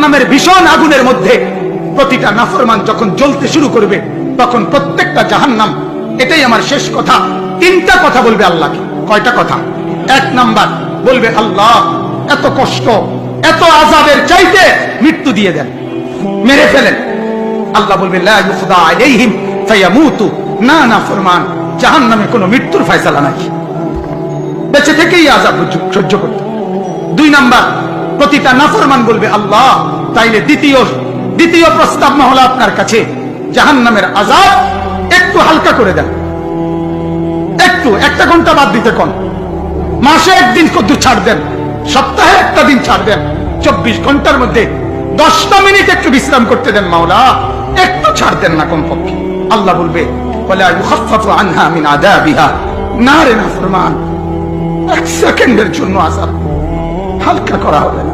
জাহান্নামের ভীষণ আগুনের মধ্যে প্রতিটা নাফরমান যখন জ্বলতে শুরু করবে, তখন প্রত্যেকটা জাহান্নাম, এটাই আমার শেষ কথা, তিনটা কথা বলবে আল্লাহকে। কয়টা কথা? এক নাম্বার বলবে, আল্লাহ এত কষ্ট, এত আযাবের চাইতে মৃত্যু দিয়ে দেন, মেরে ফেলেন। আল্লাহ বলবে, লা ইউখদা আলাইহিম ফায়ামুতু, না না ফরমান, জাহান্নামে কোনো মৃত্যুর ফয়সালা নাই, বেঁচে থেকেই আযাব সহ্য করতে। দুই নাম্বার, প্রতিটা নাফরমান বলবে, আল্লাহ তাইলে দ্বিতীয় প্রস্তাব মহলা আপনার কাছে, জাহান্নামের আযাব একটু হালকা করে দেন, একটু 1 ঘন্টা বাদ দিতে কোন, মাসে একদিন কদ্দু ছাড় দেন, সপ্তাহে একটা দিন ছাড় দেন, 24 ঘন্টার মধ্যে 10টা মিনিট একটু বিশ্রাম করতে দেন মাওলা, একটু ছাড় দেন না কমপক্ষে। আল্লাহ বলবে, ওয়ালা ইউখাফফাফু আনহা মিন আযাবিহা, না রে নাফরমান, 1 সেকেন্ডের জন্য আযাব হালকা করা হবে না।